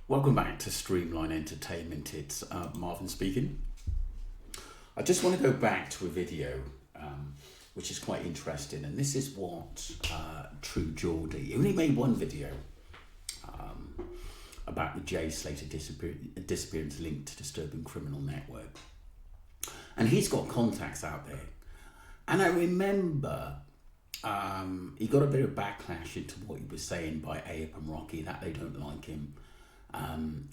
Welcome back to Streamline Entertainment. It's Marvin speaking. I just want to go back to a video which is quite interesting, and this is what True Geordie, he only made one video about the Jay Slater disappearance linked to Disturbing Criminal Network, and he's got contacts out there. And I remember he got a bit of backlash into what he was saying by AYP and Rocky, that they don't like him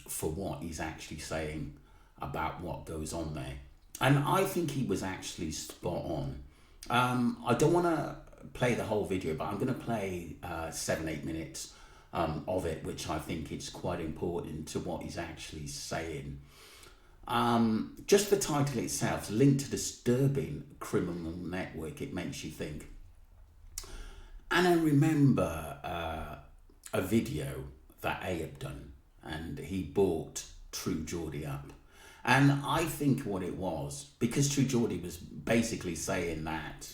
for what he's actually saying about what goes on there. And I think he was actually spot on. I don't want to play the whole video, but I'm going to play 7-8 minutes of it, which I think is quite important to what he's actually saying. Just the title itself, linked to Disturbing Criminal Network, it makes you think. And I remember a video that AYP done, and he brought True Geordie up. And I think what it was, because True Geordie was basically saying that,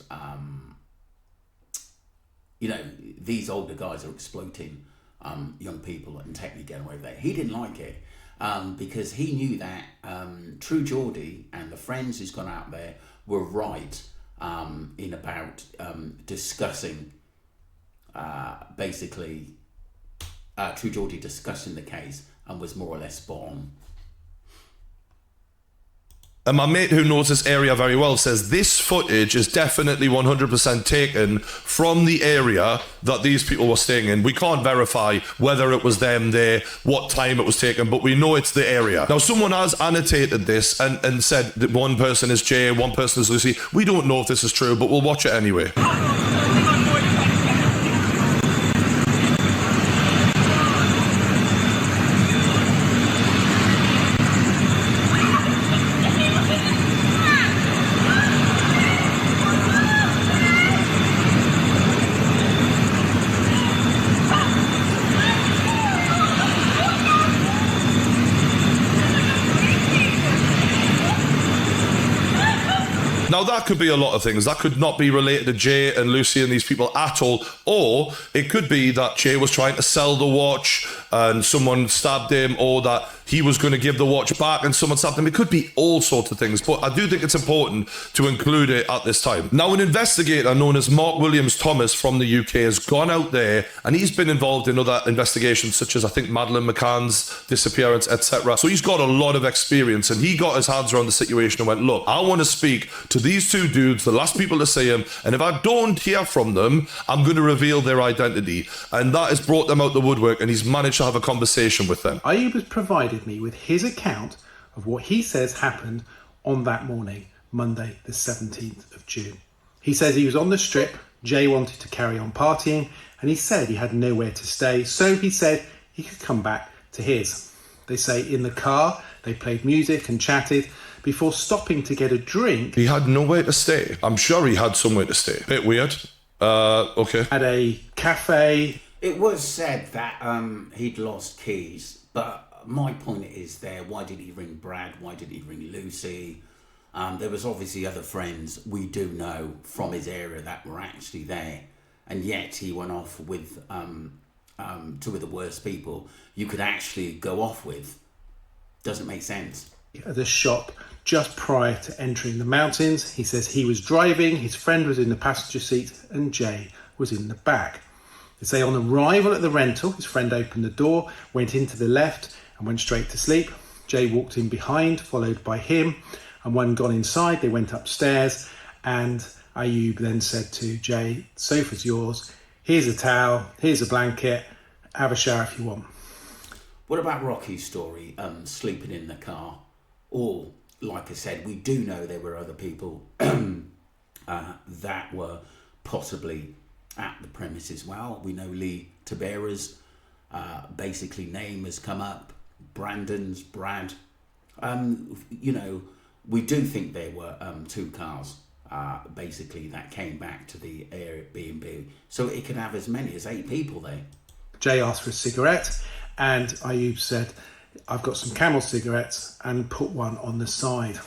these older guys are exploiting young people and technically getting away with it. He didn't like it because he knew that True Geordie and the friends who's gone out there were right in about discussing, True Geordie discussing the case and was more or less spot on. And my mate who knows this area very well says this footage is definitely 100% taken from the area that these people were staying in. We can't verify whether it was them there, what time it was taken, but we know it's the area. Now, someone has annotated this and said that one person is Jay, one person is Lucy. We don't know if this is true, but we'll watch it anyway. Now, that could be a lot of things. That could not be related to Jay and Lucy and these people at all. Or it could be that Jay was trying to sell the watch and someone stabbed him, or that he was going to give the watch back and someone stabbed him. It could be all sorts of things, but I do think it's important to include it at this time. Now, an investigator known as Mark Williams Thomas from the UK has gone out there and he's been involved in other investigations, such as I think Madeleine McCann's disappearance, etc. So he's got a lot of experience, and he got his hands around the situation and went, look, I want to speak to these two dudes, the last people to see him, and if I don't hear from them, I'm going to reveal their identity. And that has brought them out the woodwork, and he's managed to have a conversation with them. Ayub has provided me with his account of what he says happened on that morning, Monday the 17th of June. He says he was on the strip, Jay wanted to carry on partying, and he said he had nowhere to stay, so he said he could come back to his. They say in the car, they played music and chatted before stopping to get a drink. He had nowhere to stay. I'm sure he had somewhere to stay. Bit weird. Okay. At a cafe. It was said that he'd lost keys, but my point is there, why did he ring Brad? Why did he ring Lucy? There was obviously other friends we do know from his area that were actually there, and yet he went off with two of the worst people you could actually go off with. Doesn't make sense. At the shop just prior to entering the mountains. He says he was driving, his friend was in the passenger seat, and Jay was in the back. They say on arrival at the rental, his friend opened the door, went into the left and went straight to sleep. Jay walked in behind, followed by him, and when gone inside, they went upstairs, and Ayub then said to Jay, sofa's yours, here's a towel, here's a blanket, have a shower if you want. What about Rocky's story, sleeping in the car? Or, like I said, we do know there were other people that were possibly at the premise as well. We know Lee Tabera's basically name has come up, Brandon's, Brad. We do think there were two cars basically that came back to the Airbnb. So it could have as many as 8 people there. Jay asked for a cigarette, and Ayub said, I've got some Camel cigarettes, and put one on the side.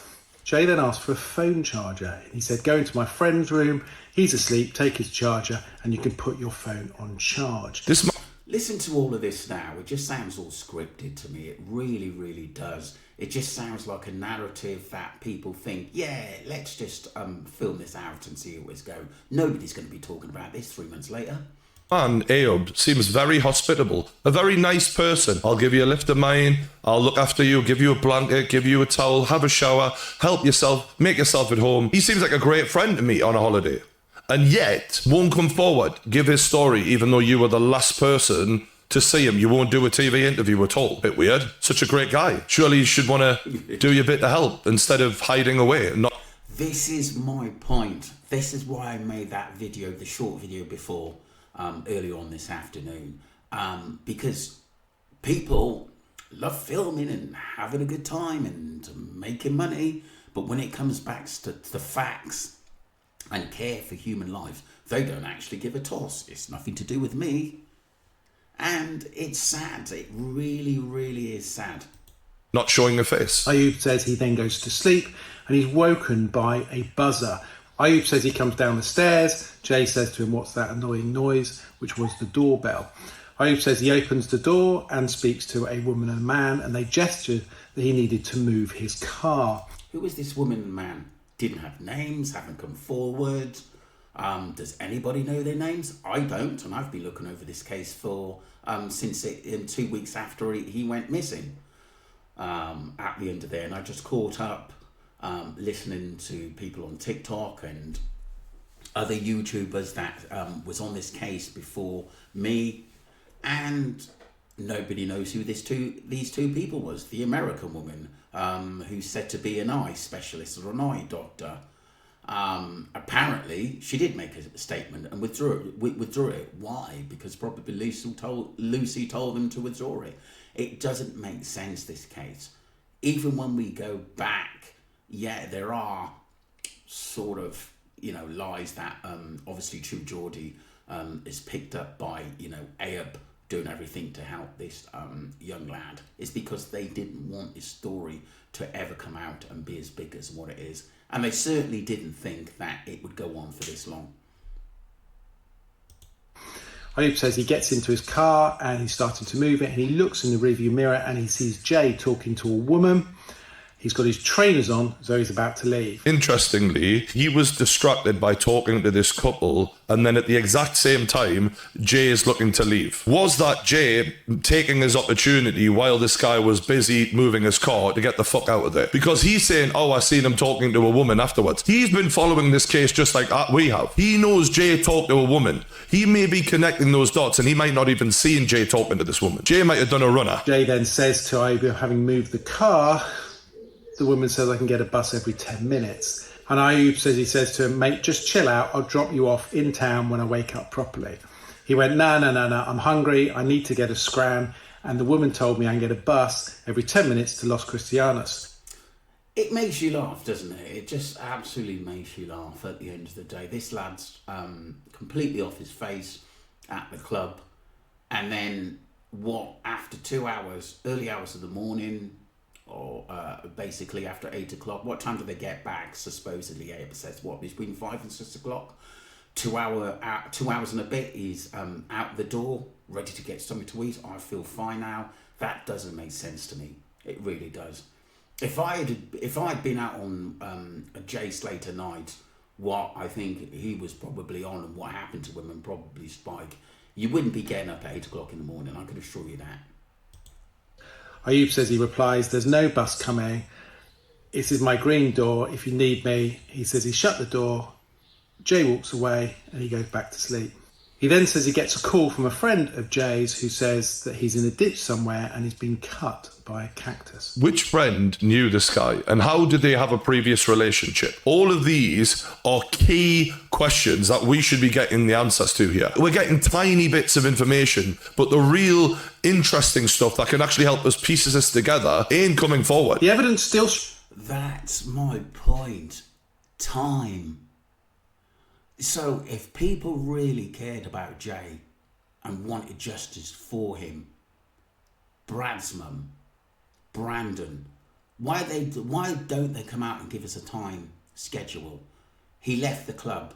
Jay then asked for a phone charger. He said, go into my friend's room, he's asleep, take his charger, and you can put your phone on charge. listen to all of this now. It just sounds all scripted to me. It really, really does. It just sounds like a narrative that people think, yeah, let's just film this out and see how it's going. Nobody's going to be talking about this 3 months later. Man, Ayoub seems very hospitable, a very nice person. I'll give you a lift of mine, I'll look after you, give you a blanket, give you a towel, have a shower, help yourself, make yourself at home. He seems like a great friend to meet on a holiday. And yet, won't come forward, give his story, even though you were the last person to see him. You won't do a TV interview at all. Bit weird. Such a great guy. Surely you should want to do your bit to help instead of hiding away. This is my point. This is why I made that video, the short video before, earlier on this afternoon. Because people love filming and having a good time and making money. But when it comes back to the facts and care for human life, they don't actually give a toss. It's nothing to do with me. And it's sad. It really, really is sad. Not showing a face. Ayoub says he then goes to sleep and he's woken by a buzzer. Ayoub says he comes down the stairs. Jay says to him, what's that annoying noise? Which was the doorbell. Ayoub says he opens the door and speaks to a woman and a man, and they gesture that he needed to move his car. Who is this woman and man? Didn't have names, haven't come forward. Does anybody know their names? I don't, and I've been looking over this case for since in 2 weeks after he went missing at the end of there, and I just caught up listening to people on TikTok and other YouTubers that was on this case before me, and nobody knows who these two people was. The American woman who's said to be an eye specialist or an eye doctor. Apparently she did make a statement and withdrew it. Why? Because probably Lucy told them to withdraw it. It doesn't make sense, this case. Even when we go back, yeah, there are sort of, lies that obviously True Geordie is picked up by, Ayoub doing everything to help this young lad. It's because they didn't want this story to ever come out and be as big as what it is. And they certainly didn't think that it would go on for this long. Ayoub says he gets into his car and he's starting to move it, and he looks in the rearview mirror and he sees Jay talking to a woman. He's got his trainers on, so he's about to leave. Interestingly, he was distracted by talking to this couple, and then at the exact same time, Jay is looking to leave. Was that Jay taking his opportunity while this guy was busy moving his car to get the fuck out of there? Because he's saying, I seen him talking to a woman afterwards. He's been following this case just like we have. He knows Jay talked to a woman. He may be connecting those dots, and he might not even seen Jay talking to this woman. Jay might have done a runner. Jay then says to Ayoub, having moved the car, the woman says, I can get a bus every 10 minutes. And Ayoub says, he says to him, mate, just chill out. I'll drop you off in town when I wake up properly. He went, no, I'm hungry. I need to get a scram. And the woman told me I can get a bus every 10 minutes to Los Cristianos. It makes you laugh, doesn't it? It just absolutely makes you laugh at the end of the day. This lad's completely off his face at the club. And then after 2 hours, early hours of the morning, or basically after 8 o'clock. What time do they get back? Supposedly, Ayoub says, between 5 and 6 o'clock? 2 hours and a bit. He's out the door, ready to get something to eat. I feel fine now. That doesn't make sense to me. It really does. If I had been out on a Jay Slater night, what I think he was probably on and what happened to him, and probably Spike, you wouldn't be getting up at 8 o'clock in the morning. I can assure you that. Ayoub says, he replies, there's no bus coming. This is my green door. If you need me. He says he shut the door. Jay walks away and he goes back to sleep. He then says he gets a call from a friend of Jay's who says that he's in a ditch somewhere and he's been cut by a cactus. Which friend knew this guy, and how did they have a previous relationship? All of these are key questions that we should be getting the answers to here. We're getting tiny bits of information, but the real interesting stuff that can actually help us piece this together ain't coming forward. The evidence still... That's my point. Time. So if people really cared about Jay and wanted justice for him, Brad's mum, Brandon, why don't they come out and give us a time schedule? He left the club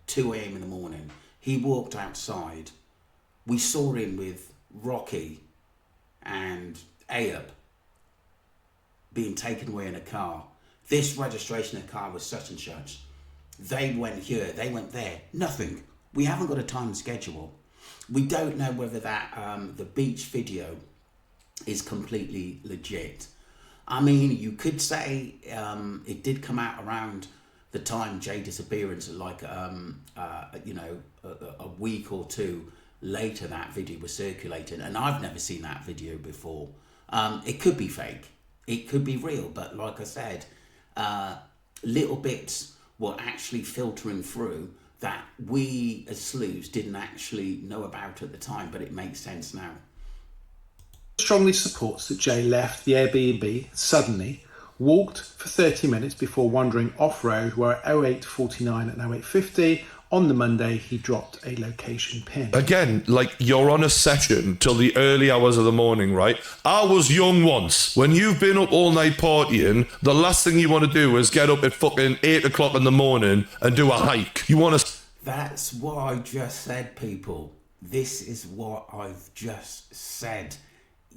2 a.m. in the morning. He walked outside We saw him with Rocky and Ayub being taken away in a car. This registration of car was such and such. They went here, they went there. Nothing. We haven't got a time schedule. We don't know whether that the beach video is completely legit. I mean, you could say it did come out around the time Jay disappearance, like you know, a week or two later that video was circulating, and I've never seen that video before. It could be fake, it could be real, but like I said, little bits were actually filtering through that we as sleuths didn't actually know about at the time, but it makes sense now. Strongly supports that Jay left the Airbnb suddenly, walked for 30 minutes before wandering off-road, where at 08:49 and 08:50 on the Monday he dropped a location pin. Again, like, you're on a session till the early hours of the morning, right? I was young once. When you've been up all night partying, the last thing you want to do is get up at fucking 8 o'clock in the morning and do a hike. You want to... That's what I just said, people. This is what I've just said.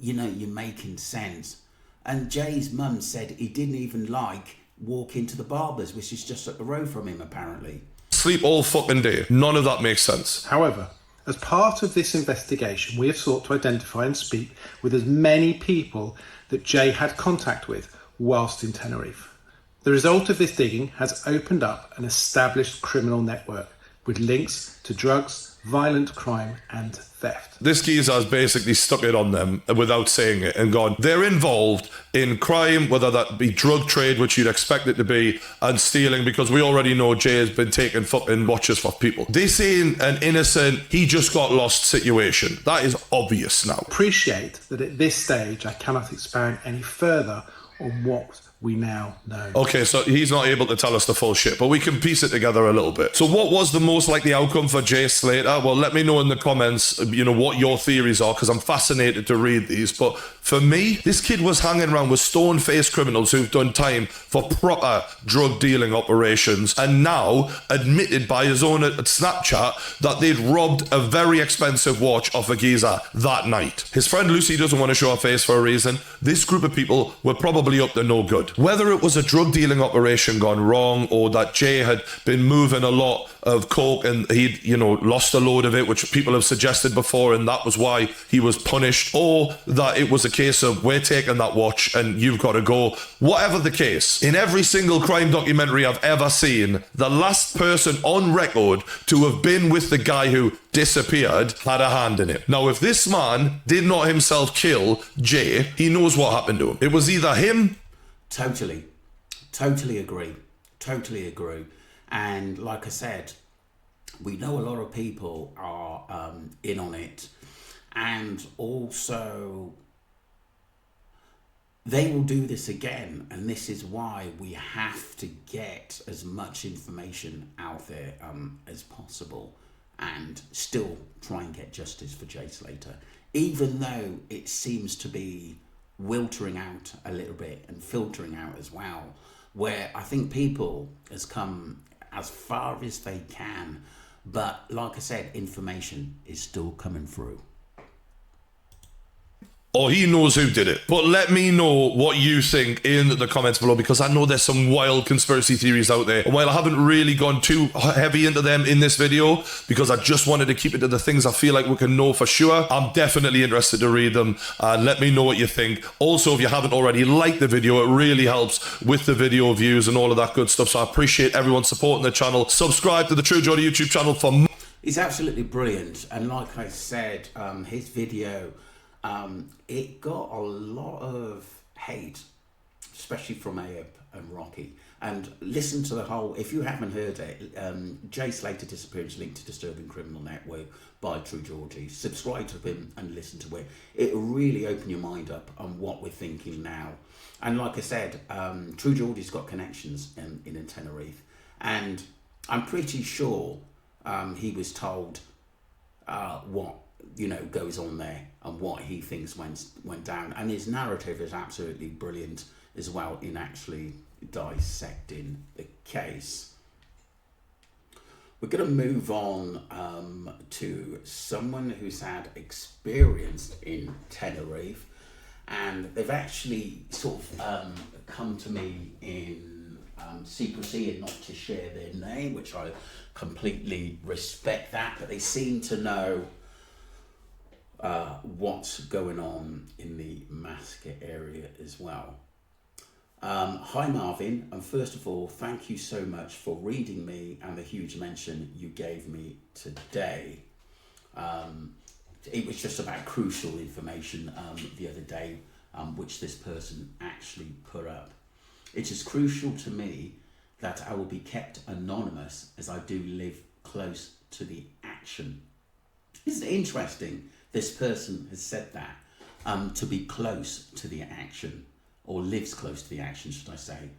You know, you're making sense. And Jay's mum said he didn't even like walking to the barber's, which is just up the road from him, apparently. Sleep all fucking day. None of that makes sense. However, as part of this investigation, we have sought to identify and speak with as many people that Jay had contact with whilst in Tenerife. The result of this digging has opened up an established criminal network with links to drugs, violent crime and theft. This geezer has basically stuck it on them without saying it and gone, they're involved in crime, whether that be drug trade, which you'd expect it to be, and stealing, because we already know Jay has been taking fucking watches for people. This ain't an innocent, he just got lost situation. That is obvious now. Appreciate that at this stage I cannot expand any further on what we now know. Okay, so he's not able to tell us the full shit, but we can piece it together a little bit. So what was the most likely outcome for Jay Slater? Well, let me know in the comments, you know, what your theories are, because I'm fascinated to read these. But for me, this kid was hanging around with stone-faced criminals who've done time for proper drug dealing operations, and now admitted by his own at Snapchat that they'd robbed a very expensive watch off a geezer that night. His friend Lucy doesn't want to show her face for a reason. This group of people were probably up to no good. Whether it was a drug dealing operation gone wrong, or that Jay had been moving a lot of coke and he'd, you know, lost a load of it, which people have suggested before, and that was why he was punished, or that it was a case of, we're taking that watch and you've got to go. Whatever the case, in every single crime documentary I've ever seen, the last person on record to have been with the guy who disappeared had a hand in it. Now, if this man did not himself kill Jay, he knows what happened to him. It was either him... Totally agree. And like I said, we know a lot of people are in on it, and also they will do this again, and this is why we have to get as much information out there as possible, and still try and get justice for Jay Slater, even though it seems to be filtering out a little bit and filtering out as well, where I think people has come as far as they can, but like I said, information is still coming through. Or he knows who did it. But let me know what you think in the comments below, because I know there's some wild conspiracy theories out there. And while I haven't really gone too heavy into them in this video, because I just wanted to keep it to the things I feel like we can know for sure, I'm definitely interested to read them, and let me know what you think. Also, if you haven't already, like the video. It really helps with the video views and all of that good stuff. So I appreciate everyone supporting the channel. Subscribe to the True Geordie YouTube channel for more. He's absolutely brilliant, and like I said, his video, it got a lot of hate, especially from Ayub and Rocky. And listen to the whole, if you haven't heard it, Jay Slater disappearance linked to Disturbing Criminal Network by True Geordie. Subscribe to him and listen to it. It'll really open your mind up on what we're thinking now. And like I said, True Geordie's got connections in Tenerife, and I'm pretty sure he was told what, you know, goes on there and what he thinks went down, and his narrative is absolutely brilliant as well in actually dissecting the case. We're going to move on to someone who's had experience in Tenerife, and they've actually sort of come to me in secrecy and not to share their name, which I completely respect that, but they seem to know what's going on in the Masca area as well. Hi Marvin, and first of all, thank you so much for reading me and the huge mention you gave me today. It was just about crucial information the other day, which this person actually put up. It is crucial to me that I will be kept anonymous as I do live close to the action. Isn't it interesting? This person has said that, to be close to the action, or lives close to the action, should I say.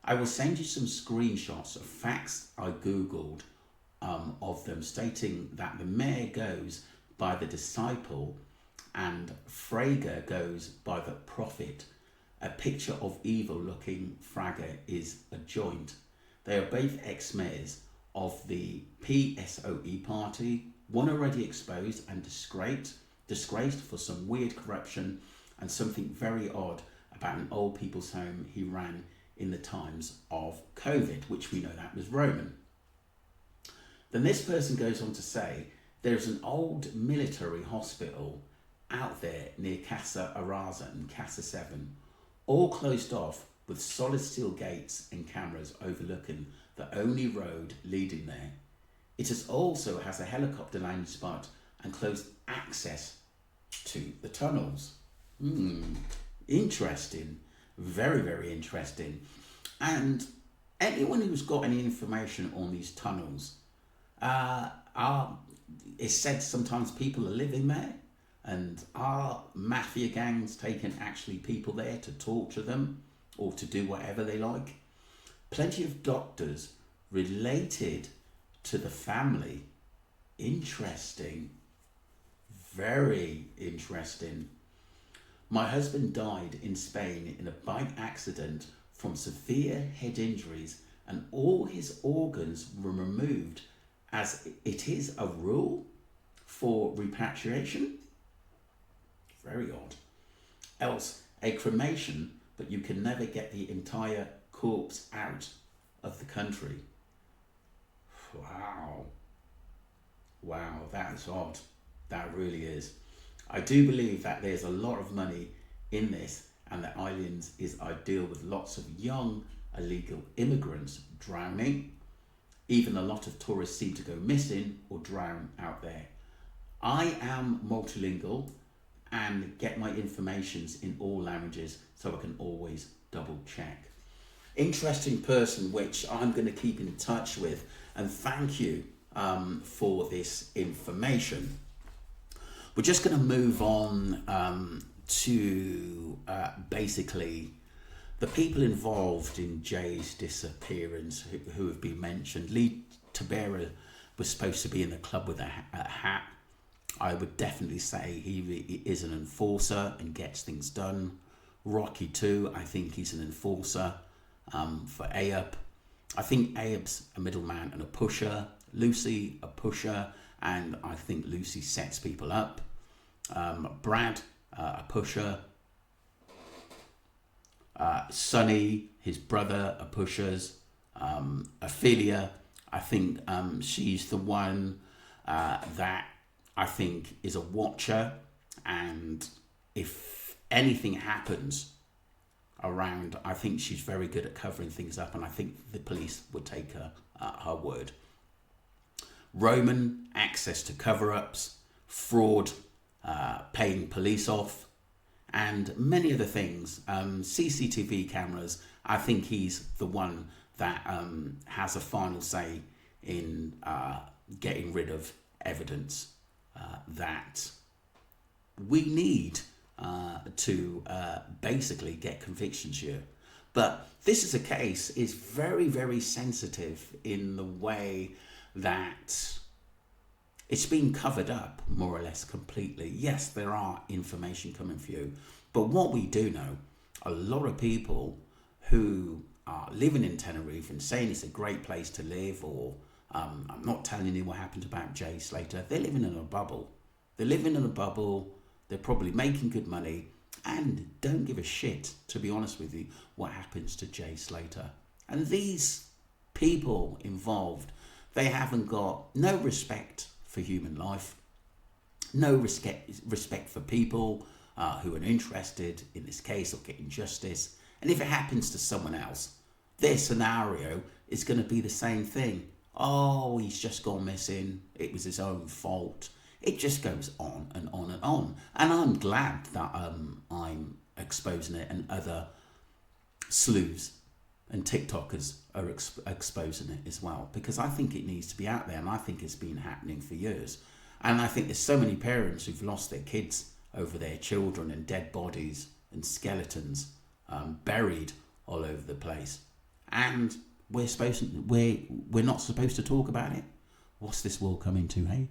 I will send you some screenshots of facts I Googled of them, stating that the mayor goes by the disciple and Frege goes by the prophet. A picture of evil looking Frege is a joint. They are both ex-mayors of the PSOE party, one already exposed and disgraced for some weird corruption and something very odd about an old people's home he ran in the times of COVID, which we know that was Roman. Then this person goes on to say, there's an old military hospital out there near Casa Araza and Casa 7, all closed off with solid steel gates and cameras overlooking the only road leading there. It also has a helicopter landing spot and closed access to the tunnels. Interesting, very, very interesting. And anyone who's got any information on these tunnels, it's said sometimes people are living there, and are mafia gangs taking actually people there to torture them or to do whatever they like? Plenty of doctors related to the family. Interesting, very interesting. My husband died in Spain in a bike accident from severe head injuries, and all his organs were removed, as it is a rule for repatriation. Very odd. Else a cremation, but you can never get the entire corpse out of the country. Wow, that's odd. That really is. I do believe that there's a lot of money in this, and that Islands is ideal with lots of young illegal immigrants drowning. Even a lot of tourists seem to go missing or drown out there. I am multilingual and get my informations in all languages, so I can always double check. Interesting person, which I'm going to keep in touch with, and thank you for this information. We're just going to move on to basically the people involved in Jay's disappearance who have been mentioned. Lee Tabera was supposed to be in the club with a hat. I would definitely say he is an enforcer and gets things done. Rocky too, I think he's an enforcer for Ayub. I think Ayub's a middleman and a pusher. Lucy, a pusher, and I think Lucy sets people up. Brad, a pusher. Sonny, his brother, are pushers. Ophelia, I think she's the one that I think is a watcher, and if anything happens around, I think she's very good at covering things up, and I think the police would take her word. Roman, access to cover-ups, fraud, paying police off, and many other things. CCTV cameras, I think he's the one that has a final say in getting rid of evidence that we need to basically get convictions here. But this is a case is very, very sensitive in the way that it's been covered up more or less completely. Yes, there are information coming for you, but what we do know, a lot of people who are living in Tenerife and saying it's a great place to live, or I'm not telling you what happened about Jay Slater. They're living in a bubble. They're living in a bubble. They're probably making good money and don't give a shit, to be honest with you, what happens to Jay Slater. And these people involved, they haven't got no respect for human life, no respect for people who are interested in this case of getting justice. And if it happens to someone else, their scenario is going to be the same thing. Oh, he's just gone missing. It was his own fault. It just goes on and on and on. And I'm glad that I'm exposing it, and other sleuths and TikTokers are exposing it as well, because I think it needs to be out there, and I think it's been happening for years. And I think there's so many parents who've lost their kids over their children, and dead bodies and skeletons buried all over the place. And we're not supposed to talk about it. What's this world coming to, hey?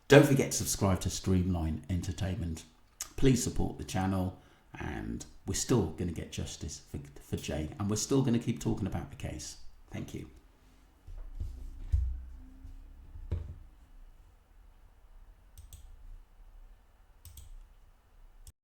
Don't forget to subscribe to Streamline Entertainment. Please support the channel, and we're still going to get justice for Jay, and we're still going to keep talking about the case. Thank you.